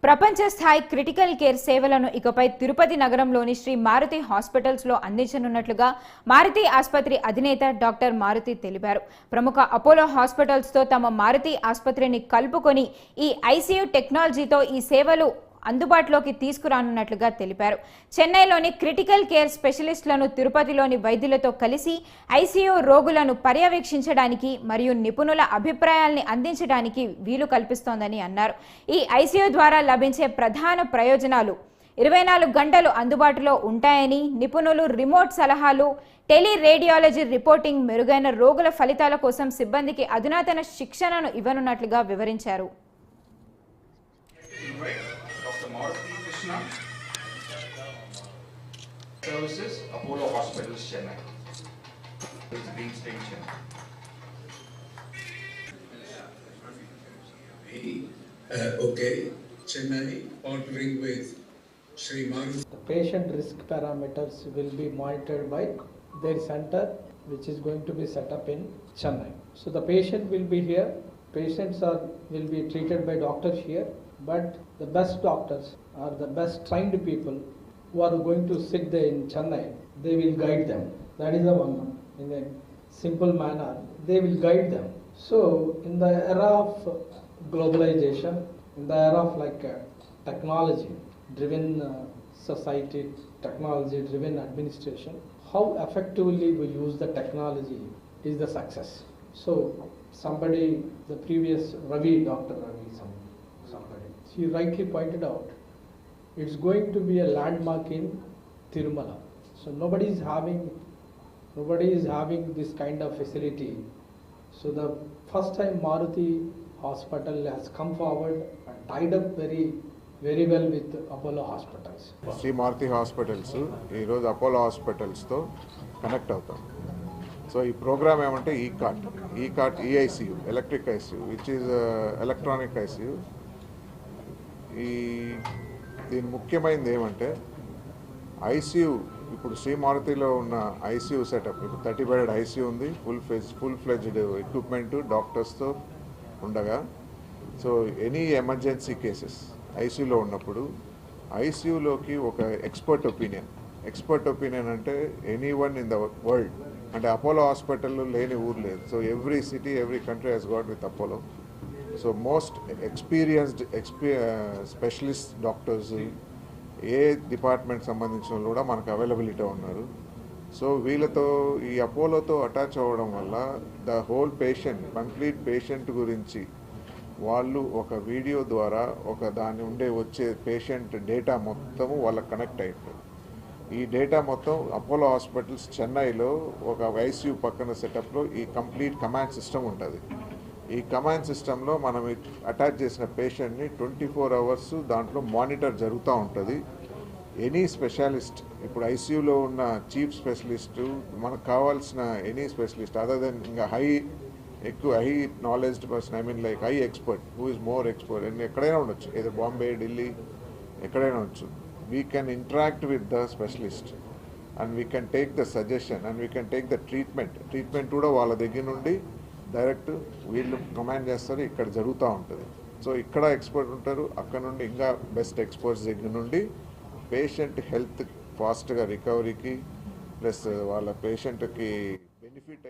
ప్రపంచ స్థాయి critical care సేవలను ఇకపై తిరుపతి నగరంలోని శ్రీ మారుతి హాస్పిటల్స్ లో అందించనున్నట్లుగా మారుతి ఆసుపత్రి అధినేత డాక్టర్ మారుతి తెలిపారు. ప్రముఖ అపోలో హాస్పిటల్స్ తో తమ మారుతి ఆసుపత్రిని కలుపుకొని ఈ ఐసీయూ టెక్నాలజీతో ఈ సేవలు అందుబాటులోకి తీసుకురానున్నట్లుగా తెలిపారు. చెన్నైలోని క్రిటికల్ కేర్ స్పెషలిస్టులను తిరుపతిలోని వైద్యులతో కలిసి ఐసీయూ రోగులను పర్యవేక్షించడానికి మరియు నిపుణుల అభిప్రాయాల్ని అందించడానికి వీలు కల్పిస్తోందని అన్నారు. ఈ ఐసీయూ ద్వారా లభించే ప్రధాన ప్రయోజనాలు 24 గంటలు అందుబాటులో ఉంటాయని, నిపుణులు రిమోట్ సలహాలు, టెలి రేడియాలజీ రిపోర్టింగ్, మెరుగైన రోగుల ఫలితాల కోసం సిబ్బందికి అధునాతన శిక్షణను ఇవ్వనున్నట్లుగా వివరించారు. Services, Apollo Hospitals, Chennai. It's Green State, Chennai. Okay, Chennai, partnering with Sri Maruti. The patient risk parameters will be monitored by their center, which is going to be set up in Chennai. So the patient will be here. Patients will be treated by doctors here, but the best doctors are the best trained people who are going to sit there in Chennai. They will guide them. That is the one. In a simple manner, they will guide them. So in the era of globalization, in the era of technology-driven society, technology-driven administration, how effectively we use the technology is the success. So somebody, the previous Dr. Ravi, somebody, she rightly pointed out, it's going to be a landmark in Tirumala. So nobody is having this kind of facility. So the first time Maruti Hospital has come forward and tied up very well with Apollo Hospitals. Sri Maruti Hospitals, ee roju Apollo Hospitals tho connect avutam. So ee program emante e-cart EICU, electric ICU, which is electronic ICU. దీని ముఖ్యమైనది ఏమంటే ICU, ఇప్పుడు శ్రీ మారుతిలో ఉన్న ICU setup, ఇప్పుడు 30 bedded ICU ఉంది, full fledged equipment డాక్టర్స్తో ఉండగా, so any emergency cases ఐసీయూలో ఉన్నప్పుడు ఐసీయూలోకి ఒక ఎక్స్పర్ట్ ఒపీనియన్ అంటే any one in the world, అంటే అపోలో హాస్పిటల్లో లేని ఊరు లేదు. So every city, every country he's got with Apollo. So most experienced specialist doctors ఏ డిపార్ట్మెంట్ సంబంధించిన వాళ్ళు కూడా మనకు అవైలబిలిటీ ఉన్నారు. సో వీళ్ళతో, ఈ అపోలోతో అటాచ్ అవ్వడం వల్ల the whole patient, complete patient గురించి వాళ్ళు ఒక వీడియో ద్వారా దాన్ని వచ్చే పేషెంట్ డేటా మొత్తము వాళ్ళకి కనెక్ట్ అయిపోయింది. ఈ డేటా మొత్తం అపోలో హాస్పిటల్స్ చెన్నైలో ఒక ఐసీయూ పక్కన సెటప్లో ఈ కంప్లీట్ కమాండ్ సిస్టమ్ ఉంటుంది. ఈ కమాండ్ సిస్టంలో మనం అటాచ్ చేసిన పేషెంట్ని 24 అవర్స్ దాంట్లో మానిటర్ జరుగుతూ ఉంటుంది. ఎనీ స్పెషలిస్ట్, ఇప్పుడు ఐసీయూలో ఉన్న చీఫ్ స్పెషలిస్టు, మనకు కావాల్సిన ఎనీ స్పెషలిస్ట్ అదర్ దెన్ ఇంకా high knowledged person, I mean like high expert, who is more expert, ఎక్కడైనా ఉండొచ్చు, ఏదో బాంబే, ఢిల్లీ, ఎక్కడైనా ఉండొచ్చు. We can interact with the specialist and we can take the suggestion and we can take the treatment కూడా వాళ్ళ దగ్గర నుండి డైరెక్ట్ వీళ్ళు కమాండ్ చేస్తారు, ఇక్కడ జరుగుతూ ఉంటుంది. సో ఇక్కడ ఎక్స్పర్ట్ ఉంటారు, అక్కడ నుండి ఇంకా బెస్ట్ ఎక్స్పర్ట్స్ దగ్గర నుండి పేషెంట్ హెల్త్ ఫాస్ట్గా రికవరీకి ప్లస్ వాళ్ళ పేషెంట్కి బెనిఫిట్